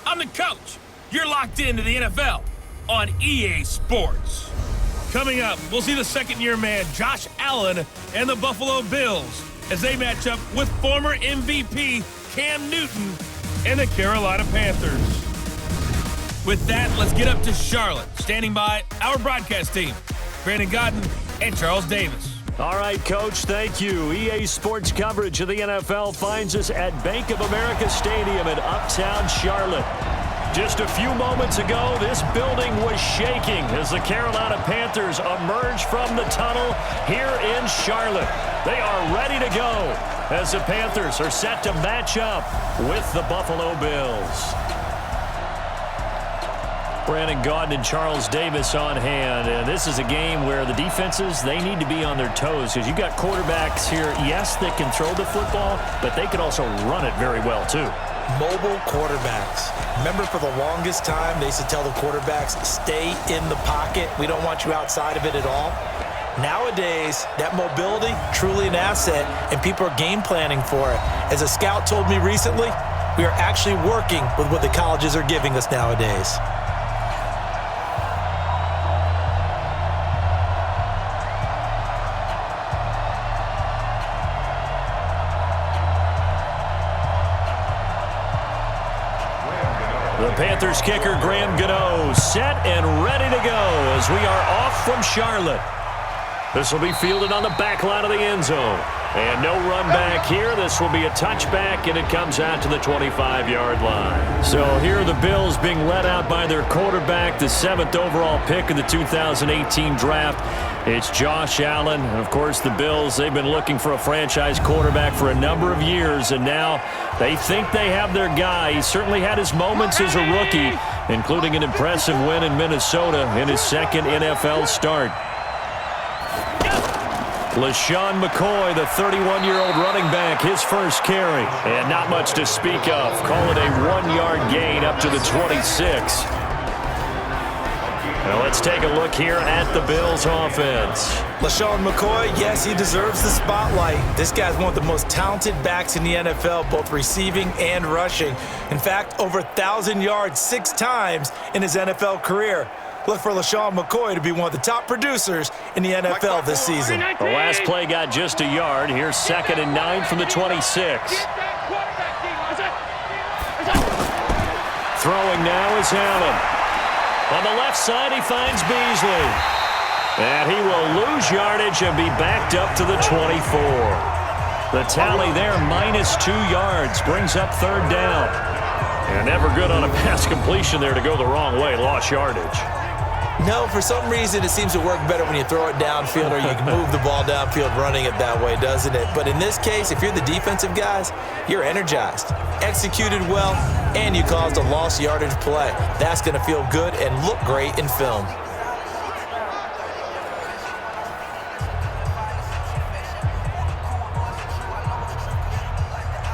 I'm the coach. You're locked into the NFL on EA Sports. Coming up, we'll see the second-year man Josh Allen and the Buffalo Bills as they match up with former MVP Cam Newton and the Carolina Panthers. With that, let's get up to Charlotte. Standing by, our broadcast team, Brandon Godden and Charles Davis. All right, Coach, thank you. EA Sports coverage of the NFL finds us at Bank of America Stadium in uptown Charlotte. Just a few moments ago, this building was shaking as the Carolina Panthers emerged from the tunnel here in Charlotte. They are ready to go as the Panthers are set to match up with the Buffalo Bills. Brandon Gaudin and Charles Davis on hand. And this is a game where the defenses, they need to be on their toes because you've got quarterbacks here, yes, that can throw the football, but they can also run it very well, too. Mobile quarterbacks. Remember, for the longest time, they used to tell the quarterbacks, stay in the pocket. We don't want you outside of it at all. Nowadays, that mobility, truly an asset, and people are game planning for it. As a scout told me recently, we are actually working with what the colleges are giving us nowadays. The Panthers kicker, Graham Gano, set and ready to go as we are off from Charlotte. This will be fielded on the back line of the end zone. And no run back here. This will be a touchback, and it comes out to the 25-yard line. So here are the Bills being led out by their quarterback, the 7th overall pick of the 2018 draft. It's Josh Allen. And, of course, the Bills, they've been looking for a franchise quarterback for a number of years, and now they think they have their guy. He certainly had his moments as a rookie, including an impressive win in Minnesota in his second NFL start. LaShawn McCoy, the 31-year-old running back, his first carry. And not much to speak of. Call it a 1-yard gain up to the 26. Now let's take a look here at the Bills' offense. LaShawn McCoy, yes, he deserves the spotlight. This guy's one of the most talented backs in the NFL, both receiving and rushing. In fact, over 1,000 yards 6 times in his NFL career. Look for LaShawn McCoy to be one of the top producers in the NFL this season. The last play got just a yard. Here's 2nd and 9 from the 26. Throwing now is Allen. On the left side, he finds Beasley. And he will lose yardage and be backed up to the 24. The tally there, -2 yards, brings up 3rd down. And never good on a pass completion there to go the wrong way. Lost yardage. No, for some reason, it seems to work better when you throw it downfield or you can move the ball downfield running it that way, doesn't it? But in this case, if you're the defensive guys, you're energized, executed well, and you caused a lost yardage play. That's going to feel good and look great in film.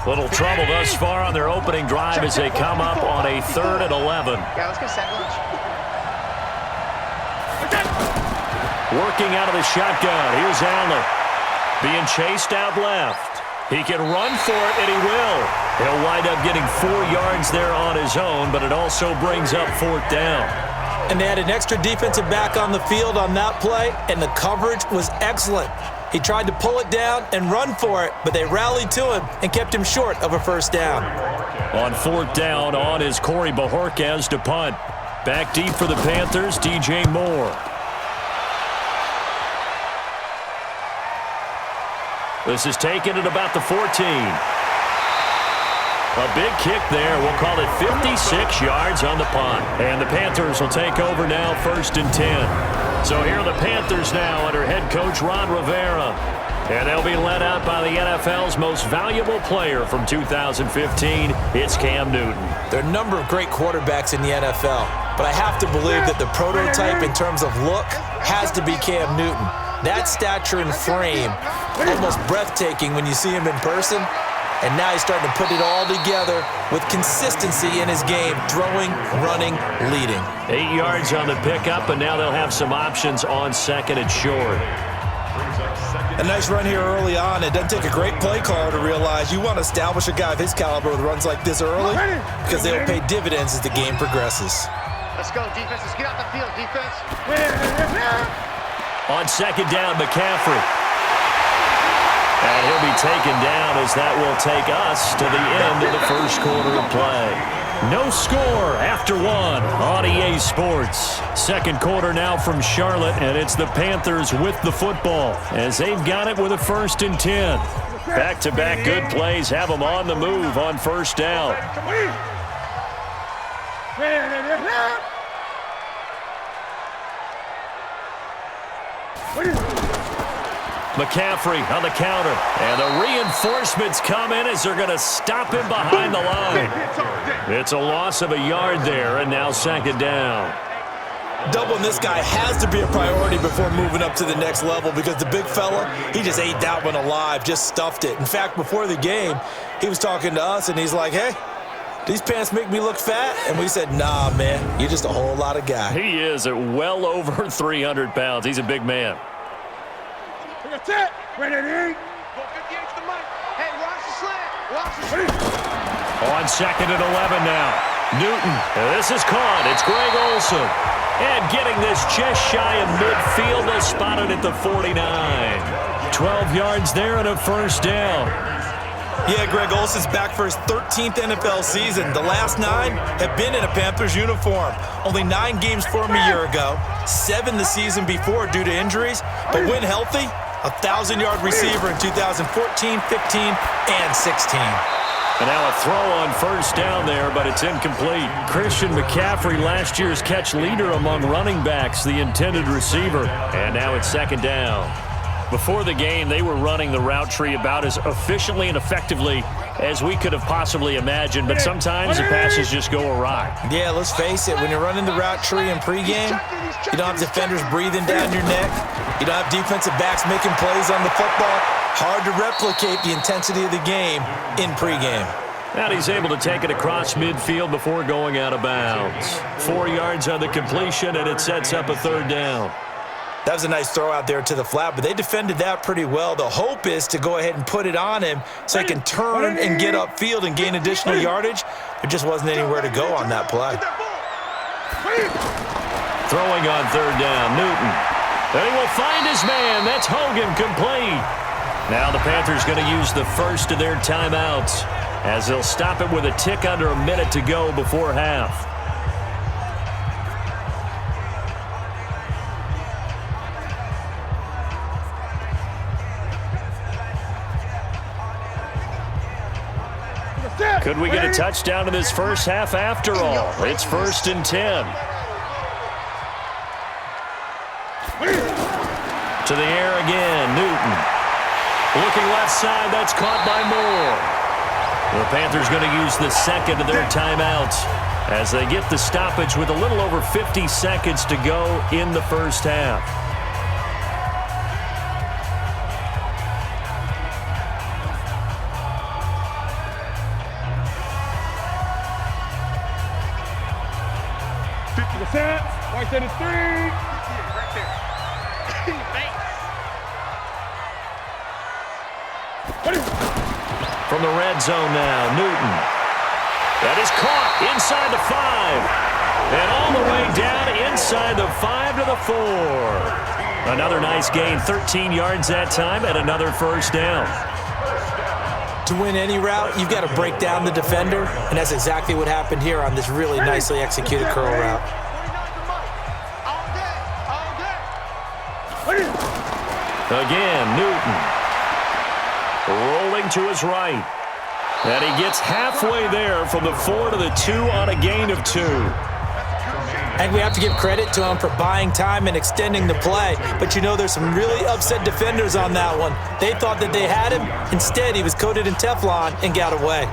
Little trouble thus far on their opening drive as they come up on a 3rd and 11. Yeah, let's go sandwich. Working out of the shotgun. Here's Allen. Being chased out left. He can run for it, and he will. He'll wind up getting 4 yards there on his own, but it also brings up 4th down. And they had an extra defensive back on the field on that play, and the coverage was excellent. He tried to pull it down and run for it, but they rallied to him and kept him short of a 1st down. On 4th down, on is Corey Bajorquez to punt. Back deep for the Panthers, DJ Moore. This is taken at about the 14. A big kick there. We'll call it 56 yards on the punt. And the Panthers will take over now, 1st and 10. So here are the Panthers now under head coach Ron Rivera. And they'll be led out by the NFL's most valuable player from 2015. It's Cam Newton. There are a number of great quarterbacks in the NFL, but I have to believe that the prototype in terms of look has to be Cam Newton. That stature and frame, almost breathtaking when you see him in person. And now he's starting to put it all together with consistency in his game, throwing, running, leading. 8 yards on the pickup, and now they'll have some options on 2nd and short. Brings up 2nd A nice run here early on. It doesn't take a great play caller to realize you want to establish a guy of his caliber with runs like this early because they'll pay dividends as the game progresses. Let's go, defense. Let's get out the field, defense. On second down, McCaffrey. And he'll be taken down as that will take us to the end of the first quarter of play. No score after one on EA Sports. Second quarter now from Charlotte, and it's the Panthers with the football as they've got it with a 1st and 10. Back-to-back good plays have them on the move on first down. McCaffrey on the counter, and the reinforcements come in as they're going to stop him behind the line. It's a loss of a yard there, and now second down. Doubling this guy has to be a priority before moving up to the next level because the big fella, he just ate that one alive, just stuffed it. In fact, before the game, he was talking to us, and he's like, hey, these pants make me look fat? And we said, nah, man, you're just a whole lot of guy. He is at well over 300 pounds. He's a big man. That's it. Ready to eat. Go 58 to the mic. Hey, watch the slant. Watch the slant. On second and 11 now. Newton. This is caught. It's Greg Olsen. And getting this just shy of midfield. They'll spot it at the 49. 12 yards there and a first down. Yeah, Greg Olsen's back for his 13th NFL season. The last 9 have been in a Panthers uniform. Only 9 games for him a year ago, 7 the season before due to injuries. But when healthy, 1,000-yard receiver in 2014, 15, and 16. And now a throw on first down there, but it's incomplete. Christian McCaffrey, last year's catch leader among running backs, the intended receiver. And now it's second down. Before the game, they were running the route tree about as efficiently and effectively as we could have possibly imagined, but sometimes the passes just go awry. Yeah, let's face it, when you're running the route tree in pregame, you don't have defenders breathing down your neck. You don't have defensive backs making plays on the football. Hard to replicate the intensity of the game in pregame. And he's able to take it across midfield before going out of bounds. 4 yards on the completion, and it sets up a third down. That was a nice throw out there to the flat, but they defended that pretty well. The hope is to go ahead and put it on him so he can turn and get upfield and gain additional yardage. There just wasn't anywhere to go on that play. Throwing on third down, Newton. And he will find his man. That's Hogan, complete. Now the Panthers going to use the first of their timeouts as they'll stop it with a tick under a minute to go before half. Could we get a touchdown in this first half after all? It's 1st and 10. To the air again, Newton. Looking left side, that's caught by Moore. The Panthers going to use the second of their timeouts as they get the stoppage with a little over 50 seconds to go in the first half. White side is 3. Right there. From the red zone now, Newton. That is caught inside the 5. And all the way down inside the 5 to the 4. Another nice gain, 13 yards that time, and another first down. To win any route, you've got to break down the defender, and that's exactly what happened here on this really nicely executed curl route. Again, Newton. Rolling to his right. And he gets halfway there from the 4 to the 2 on a gain of 2. And we have to give credit to him for buying time and extending the play. But you know, there's some really upset defenders on that one. They thought that they had him. Instead, he was coated in Teflon and got away.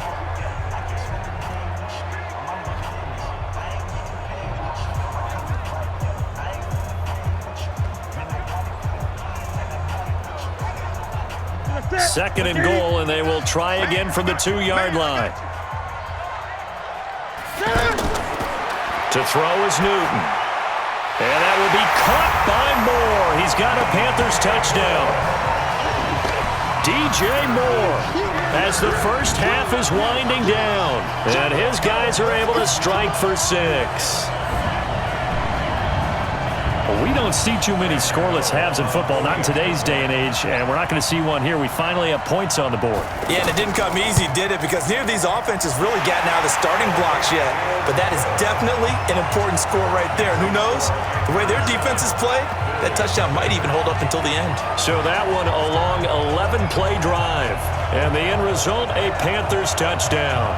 Second and goal, and they will try again from the 2-yard line. To throw is Newton. And that will be caught by Moore. He's got a Panthers touchdown. DJ Moore, as the first half is winding down. And his guys are able to strike for 6. We don't see too many scoreless halves in football, not in today's day and age, and we're not going to see one here. We finally have points on the board. Yeah, and it didn't come easy, did it? Because neither of these offenses really gotten out of the starting blocks yet. But that is definitely an important score right there. And who knows? The way their defense is played, that touchdown might even hold up until the end. So that one a long 11-play drive. And the end result, a Panthers touchdown.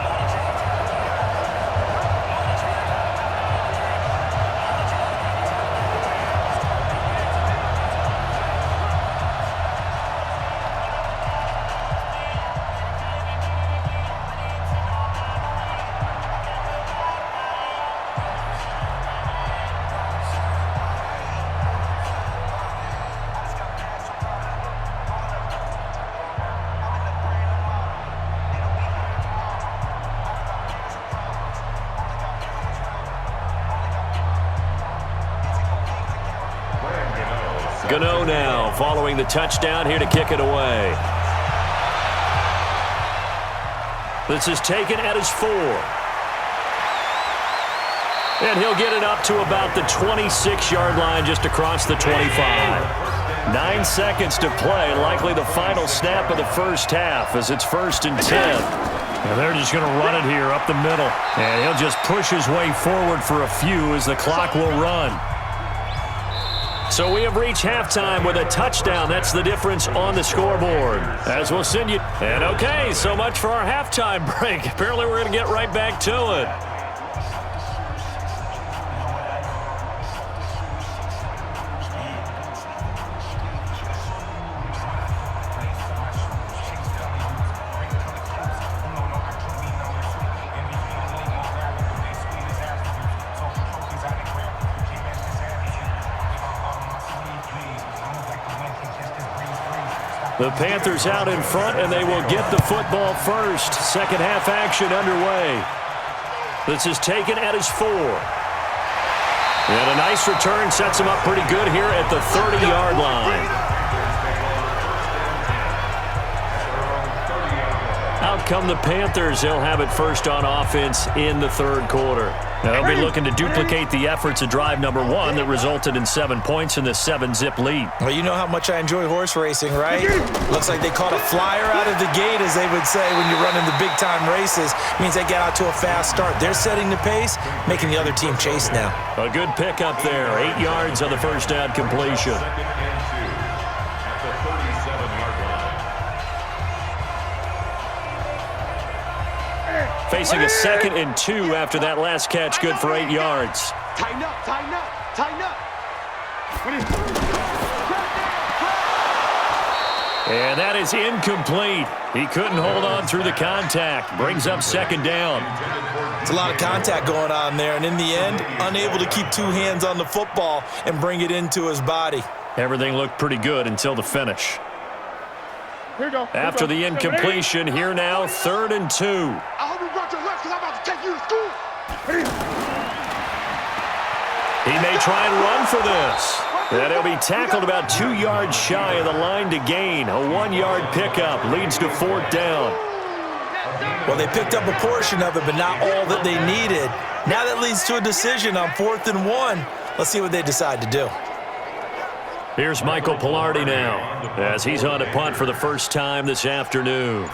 Gano now following the touchdown here to kick it away. This is taken at his 4. And he'll get it up to about the 26-yard line just across the 25. 9 seconds to play, likely the final snap of the first half as it's 1st and 10. And they're just going to run it here up the middle. And he'll just push his way forward for a few as the clock will run. So we have reached halftime with a touchdown. That's the difference on the scoreboard. As we'll send you. And okay, so much for our halftime break. Apparently we're going to get right back to it. The Panthers out in front, and they will get the football first. Second half action underway. This is taken at his 4. And a nice return sets him up pretty good here at the 30-yard line. Out come the Panthers. They'll have it first on offense in the 3rd quarter. Now they'll be looking to duplicate the efforts of drive number 1 that resulted in 7 points in the 7-zip lead. Well, you know how much I enjoy horse racing, right? Looks like they caught a flyer out of the gate, as they would say when you're running the big-time races. Means they get out to a fast start. They're setting the pace, making the other team chase now. A good pickup there. 8 yards on the first down completion. Facing a 2nd and 2 after that last catch, good for 8 yards. Tighten up, tighten up, tighten up. And that is incomplete. He couldn't hold on through the contact. Brings up 2nd down. It's a lot of contact going on there, and in the end, unable to keep 2 hands on the football and bring it into his body. Everything looked pretty good until the finish. Here we go. After the incompletion, here now, 3rd and 2. I hope you brought your left because I'm about to take you to school. He may try and run for this. And he'll be tackled about 2 yards shy of the line to gain. A 1-yard pickup leads to 4th down. Well, they picked up a portion of it, but not all that they needed. Now that leads to a decision on 4th and 1. Let's see what they decide to do. Here's Michael Pilardi now, as he's on to punt for the first time this afternoon.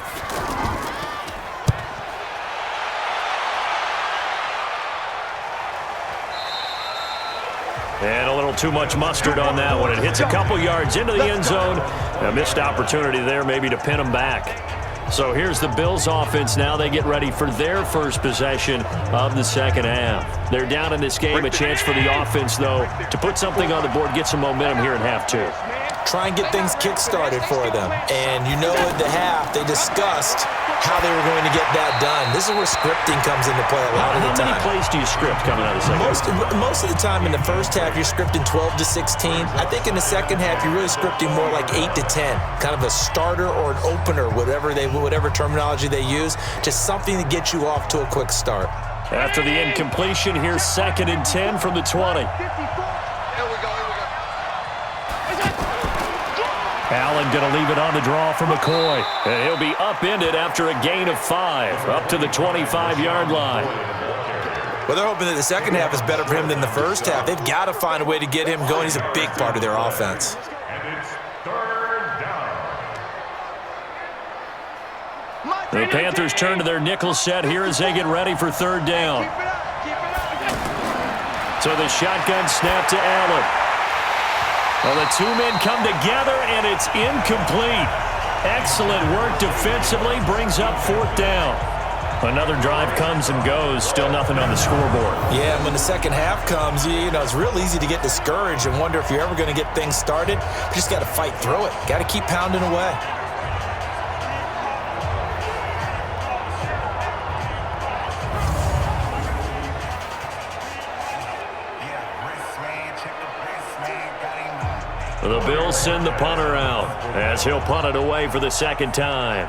And a little too much mustard on that one. It hits a couple yards into the end zone. A missed opportunity there maybe to pin him back. So here's the Bills offense now. They get ready for their first possession of the second half. They're down in this game. A chance for the offense, though, to put something on the board, get some momentum here in half 2. Try and get things kick-started for them. And you know at the half, they discussed how they were going to get that done. This is where scripting comes into play a lot of the time. How many plays do you script coming out of the second half? Most of the time in the first half, you're scripting 12 to 16. I think in the second half, you're really scripting more like 8 to 10. Kind of a starter or an opener, whatever terminology they use. Just something to get you off to a quick start. After the incompletion, here's 2nd and 10 from the 20. Allen going to leave it on the draw for McCoy. And he'll be upended after a gain of 5, up to the 25-yard line. Well, they're hoping that the second half is better for him than the first half. They've got to find a way to get him going. He's a big part of their offense. The Panthers turn to their nickel set here as they get ready for third down. So the shotgun snap to Allen. Well, the two men come together, and it's incomplete. Excellent work defensively, brings up fourth down. Another drive comes and goes, still nothing on the scoreboard. Yeah, and when the second half comes, you know, it's real easy to get discouraged and wonder if you're ever going to get things started. You just got to fight through it. Got to keep pounding away. The Bills send the punter out as he'll punt it away for the second time.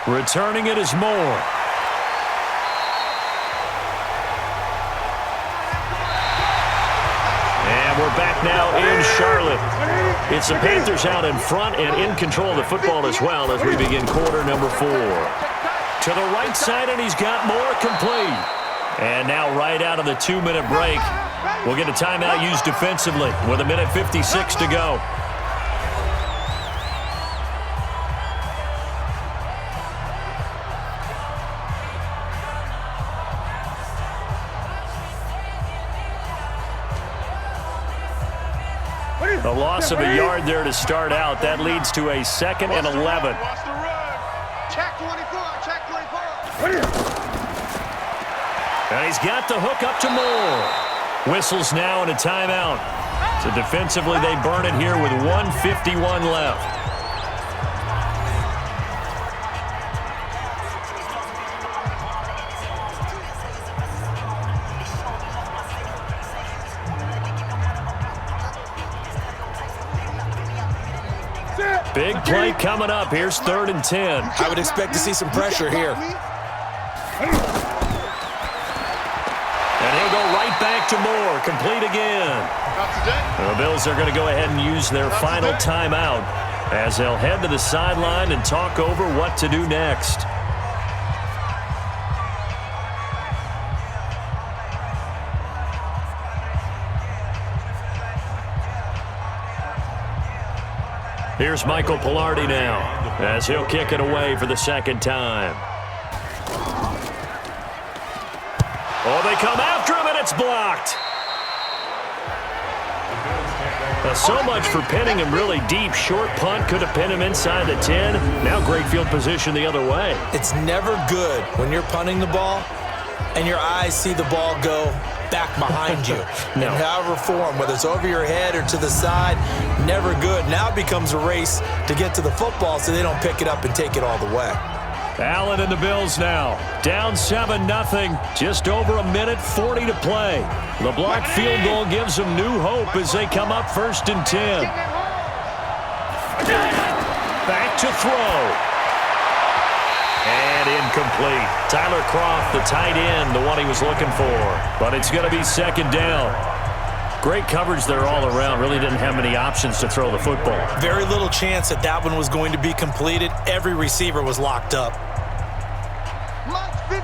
Returning it is Moore. And we're back now in Charlotte. It's the Panthers out in front and in control of the football as well as we begin quarter number 4. To the right side, and he's got Moore complete. And now right out of the 2-minute break, we'll get a timeout used defensively with 1:56 to go. The loss of a yard there to start out. That leads to a 2nd and 11. Check 24, check 24. And he's got the hook up to Moore. Whistles now and a timeout. So defensively, they burn it here with 1:51 left. Big play coming up. Here's 3rd and 10. I would expect to see some pressure here. And he'll go right back to Moore. Complete again. The Bills are going to go ahead and use their final timeout as they'll head to the sideline and talk over what to do next. Here's Michael Pilardi now as he'll kick it away for the second time. Oh, they come after him, and it's blocked. Now, so much for pinning him really deep. Short punt could have pinned him inside the 10. Now great field position the other way. It's never good when you're punting the ball and your eyes see the ball go back behind you. No. In however form, whether it's over your head or to the side, never good. Now it becomes a race to get to the football so they don't pick it up and take it all the way. Allen and the Bills now down 7-0. Just over 1:40 to play. The blocked field goal gives them new hope as they come up 1st and 10. Back to throw. And incomplete. Tyler Croft, the tight end, the one he was looking for. But it's going to be 2nd down. Great coverage there all around. Really didn't have many options to throw the football. Very little chance that that one was going to be completed. Every receiver was locked up.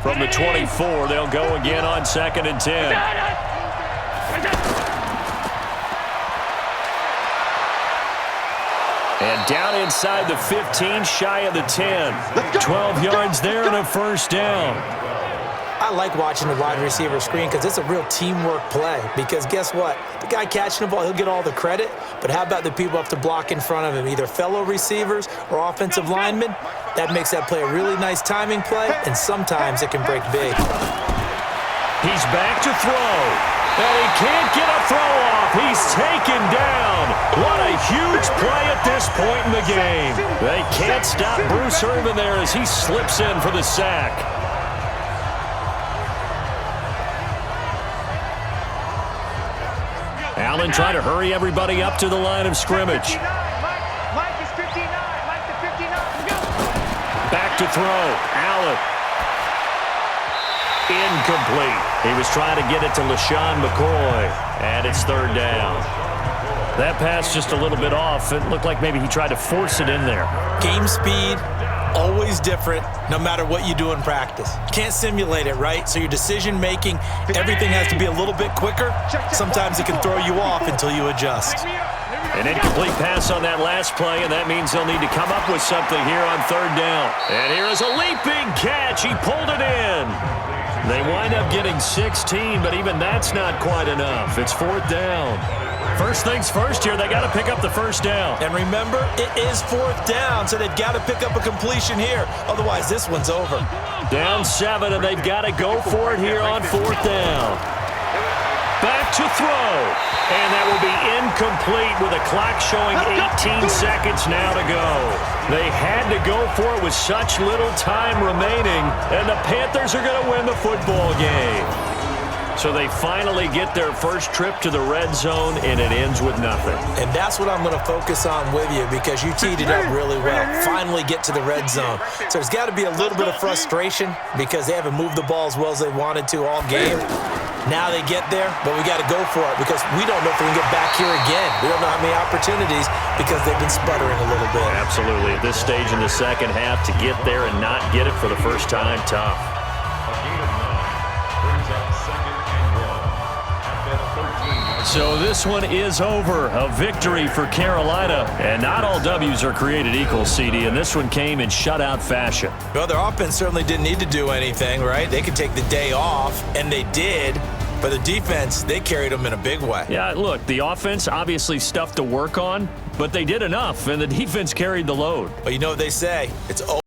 From the 24, they'll go again on 2nd and 10. And down inside the 15, shy of the 10. 12 yards there and a 1st down. I like watching the wide receiver screen because it's a real teamwork play. Because guess what? The guy catching the ball, he'll get all the credit. But how about the people up to block in front of him, either fellow receivers or offensive linemen? That makes that play a really nice timing play, and sometimes it can break big. He's back to throw. And he can't get a throw off. He's taken down. What a huge play at this point in the game. They can't stop Bruce Irvin there as he slips in for the sack. Allen trying to hurry everybody up to the line of scrimmage. Mike is 59. Mike to 59. Back to throw. Allen. incomplete. He was trying to get it to McCoy, and it's third down. That pass just a little bit off. It looked like maybe he tried to force it in there. Game speed, always different, no matter what you do in practice. Can't simulate it, right? So your decision-making, everything has to be a little bit quicker. Sometimes it can throw you off until you adjust. An incomplete pass on that last play, and that means they'll need to come up with something here on third down. And here is a leaping catch. He pulled it in. They wind up getting 16, but even that's not quite enough. It's fourth down. First things first here, they got to pick up the first down. And remember, it is fourth down, so they've got to pick up a completion here. Otherwise, this one's over. Down 7, and they've got to go for it here on fourth down. Back to throw. And that will be incomplete with a clock showing 18 seconds now to go. They had to go for it with such little time remaining, and the Panthers are going to win the football game. So they finally get their first trip to the red zone, and it ends with nothing. And that's what I'm going to focus on with you because you teed it up really well. Finally get to the red zone. So there's got to be a little bit of frustration because they haven't moved the ball as well as they wanted to all game. Now they get there, but we got to go for it because we don't know if we can get back here again. We don't know how many opportunities because they've been sputtering a little bit. Absolutely. At this stage in the second half, to get there and not get it for the first time, tough. So this one is over. A victory for Carolina. And not all W's are created equal, CD, and this one came in shutout fashion. Well, their offense certainly didn't need to do anything, right? They could take the day off, and they did. But the defense, they carried them in a big way. Yeah, look, the offense obviously stuff to work on, but they did enough, and the defense carried the load. But you know what they say? It's